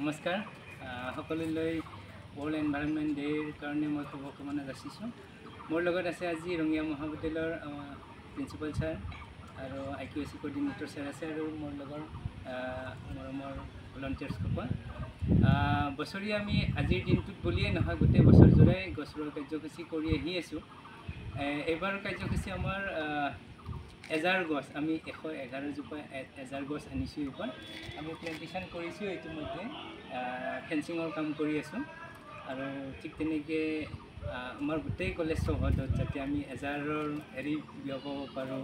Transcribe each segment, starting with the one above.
নমস্কাৰ সকলোলৈ world environment ডে'ৰ কাৰণে মই শুভকামনা যাচিছোঁ। মোৰ লগত আছে আজি ৰঙিয়া মহাবিদ্যালয়ৰ প্ৰিন্সিপাল ছাৰ আৰু IQAC কোঅৰ্ডিনেটৰ ছাৰ আছে আৰু মোৰ লগৰ মৰমৰ ভলণ্টিয়াৰ্ছসকল। বছৰি আমি আজিৰ দিনটোত বুলিয়ে নহয় গোটেই বছৰজোৰাই গছ ৰোৱা কাৰ্যসূচী কৰি আহি আছোঁ। এইবাৰৰ কাৰ্যসূচী আমাৰ 1000 গছ, আমি 111 জোপা 1000 গছ আনিছোঁ। এইবাৰ আমি প্লেণ্টেশ্যন কৰিছোঁ, ইতিমধ্যে ফেঞ্চিঙৰ কাম কৰি আছোঁ আৰু ঠিক তেনেকৈ আমাৰ গোটেই কলেজ চৌহদত যাতে আমি 1000ৰ বিয়পাব পাৰোঁ,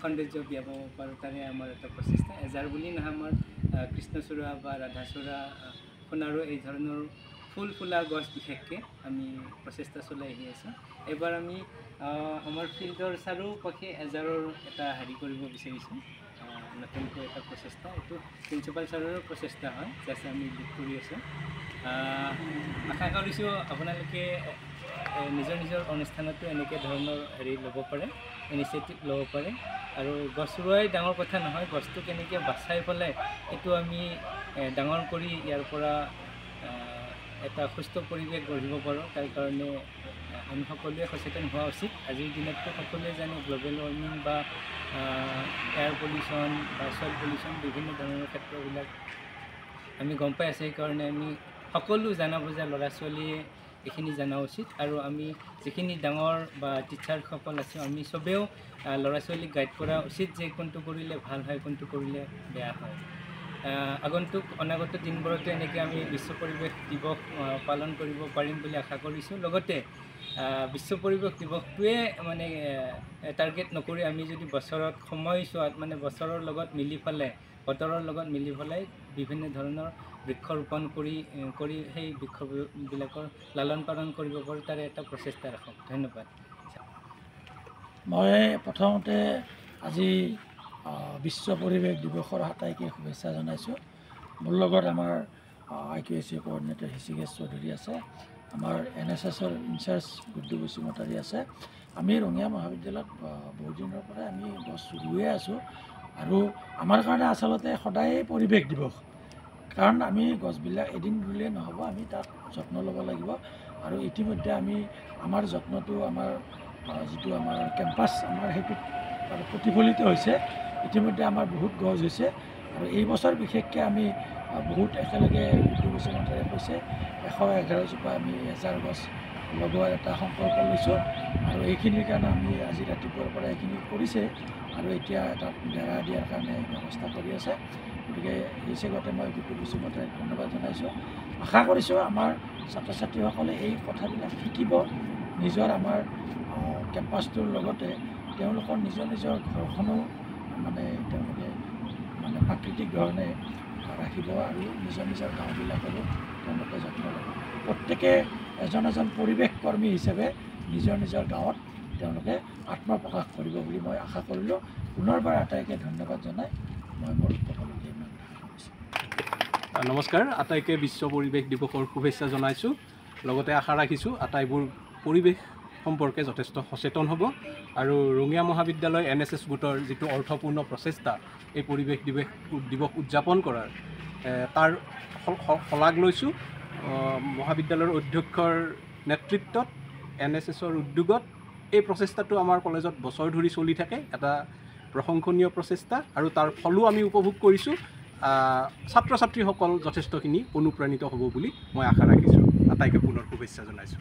সৌন্দৰ্য বিয়পাব পাৰোঁ, তাৰে আমাৰ এটা প্ৰচেষ্টা। 1000 বুলি নহয়, আমাৰ কৃষ্ণচূড়া বা ৰাধাচূড়া, সোণাৰু এই ধৰণৰ ফুল ফুলা গছ বিশেষকৈ আমি প্ৰচেষ্টা চলাই আহি আছোঁ। এইবাৰ আমি আমাৰ ফিল্ডৰ চাৰিওপাশে 1000ৰ এটা কৰিব বিচাৰিছোঁ, নতুনকৈ এটা প্ৰচেষ্টা। এইটো প্ৰিন্সিপাল ছাৰৰো প্ৰচেষ্টা হয়, যাতে আমি লিড কৰি আছোঁ। আশা কৰিছোঁ আপোনালোকে নিজৰ নিজৰ অনুষ্ঠানতো এনেকৈ ধৰণৰ ল'ব পাৰে, ইনিচিয়েটিভ ল'ব পাৰে। আৰু গছ ৰোৱাই ডাঙৰ কথা নহয়, গছটো কেনেকৈ বাচাই পেলাই এইটো আমি ডাঙৰ কৰি ইয়াৰ পৰা এটা সুস্থ পৰিৱেশ গঢ়িব পাৰোঁ, তাৰ কাৰণে আমি সকলোৱে সচেতন হোৱা উচিত। আজিৰ দিনততো সকলোৱে জানে গ্ল'বেল ৱাৰ্মিং বা এয়াৰ পলিউশ্যন বা ছইল পলিউশ্যন বিভিন্ন ধৰণৰ ক্ষেত্ৰবিলাক আমি গম পাই আছোঁ। সেইকাৰণে আমি সকলো জনা বুজা ল'ৰা ছোৱালীয়ে এইখিনি জনা উচিত। আৰু আমি যিখিনি ডাঙৰ বা টিচাৰসকল আছোঁ, আমি চবেও ল'ৰা ছোৱালীক গাইড কৰা উচিত যে কোনটো কৰিলে ভাল হয়, কোনটো কৰিলে বেয়া হয়। অনাগত দিনবোৰতো এনেকৈ আমি বিশ্ব পৰিৱেশ দিৱস পালন কৰিব পাৰিম বুলি আশা কৰিছোঁ। লগতে বিশ্ব পৰিৱেশ দিৱসটোৱে মানে টাৰ্গেট নকৰি আমি যদি বছৰত সময়ছোৱাত মানে বছৰৰ লগত মিলি পেলাই, বতৰৰ লগত মিলি পেলাই বিভিন্ন ধৰণৰ বৃক্ষৰোপণ কৰি সেই বৃক্ষবিলাকৰ লালন পালন কৰিব পাৰোঁ, তাৰে এটা প্ৰচেষ্টা ৰাখক। ধন্যবাদ। মই প্ৰথমতে আজি বিশ্ব পৰিৱেশ দিৱসৰ আটাইকে শুভেচ্ছা জনাইছোঁ। মোৰ লগত আমাৰ IQAC কোঅৰ্ডিনেটৰ হৃষিকেশ চৌধুৰী আছে, আমাৰ NSSৰ ইনচাৰ্জ গুড্ডু বসুমতাৰী আছে। আমি ৰঙিয়া মহাবিদ্যালয়ত বহুত দিনৰ পৰাই আমি গছ ৰুয়ে আছোঁ আৰু আমাৰ কাৰণে আচলতে সদায়েই পৰিৱেশ দিৱস, কাৰণ আমি গছবিলাক এদিন ৰুলে নহ'ব, আমি তাক যত্ন ল'ব লাগিব। আৰু ইতিমধ্যে আমি আমাৰ যত্নটো আমাৰ যিটো আমাৰ কেম্পাছ আমাৰ সেইটোত প্ৰতিফলিত হৈছে। ইতিমধ্যে আমাৰ বহুত গছ হৈছে আৰু এই বছৰ বিশেষকৈ আমি বহুত একেলগে গুড্ডু বসুমতাৰীয়ে কৈছে 111 জোপা আমি 1000 গছ লগোৱাৰ এটা সংকল্প লৈছোঁ আৰু এইখিনিৰ কাৰণে আমি আজি ৰাতিপুৱাৰ পৰা এইখিনি কৰিছে আৰু এতিয়া তাত বেৰা দিয়াৰ কাৰণে ব্যৱস্থা কৰি আছে। গতিকে এই চেগতে মই গুড্ডু বসুমতাৰীক ধন্যবাদ জনাইছোঁ। আশা কৰিছোঁ আমাৰ ছাত্ৰ ছাত্ৰীসকলে এই কথাবিলাক শিকিব, নিজৰ আমাৰ কেম্পাছটোৰ লগতে তেওঁলোকৰ নিজৰ নিজৰ ঘৰখনো তেওঁলোকে প্ৰাকৃতিক ধৰণে ৰাখিব আৰু নিজৰ নিজৰ গাঁওবিলাকৰো তেওঁলোকে যত্ন ল'ব। প্ৰত্যেকে এজন পৰিৱেশ কৰ্মী হিচাপে নিজৰ নিজৰ গাঁৱত তেওঁলোকে আত্মপ্ৰকাশ কৰিব বুলি মই আশা কৰিলোঁ। পুনৰবাৰ আটাইকে ধন্যবাদ জনাই মই মোৰ সকলোকে ইমান আশা কৰিছোঁ। নমস্কাৰ, আটাইকে বিশ্ব পৰিৱেশ দিৱসৰ শুভেচ্ছা জনাইছোঁ। লগতে আশা ৰাখিছোঁ আটাইবোৰ পৰিৱেশ সম্পৰ্কে যথেষ্ট সচেতন হ'ব আৰু ৰঙিয়া মহাবিদ্যালয় NSS গোটৰ যিটো অৰ্থপূৰ্ণ প্ৰচেষ্টা এই পৰিৱেশ দিৱস উদযাপন কৰাৰ, তাৰ শলাগ লৈছোঁ। মহাবিদ্যালয়ৰ অধ্যক্ষৰ নেতৃত্বত NSSৰ উদ্যোগত এই প্ৰচেষ্টাটো আমাৰ কলেজত বছৰ ধৰি চলি থাকে, এটা প্ৰশংসনীয় প্ৰচেষ্টা আৰু তাৰ ফলো আমি উপভোগ কৰিছোঁ। ছাত্ৰ ছাত্ৰীসকল যথেষ্টখিনি অনুপ্ৰাণিত হ'ব বুলি মই আশা ৰাখিছোঁ। আটাইকে পুনৰ শুভেচ্ছা জনাইছোঁ।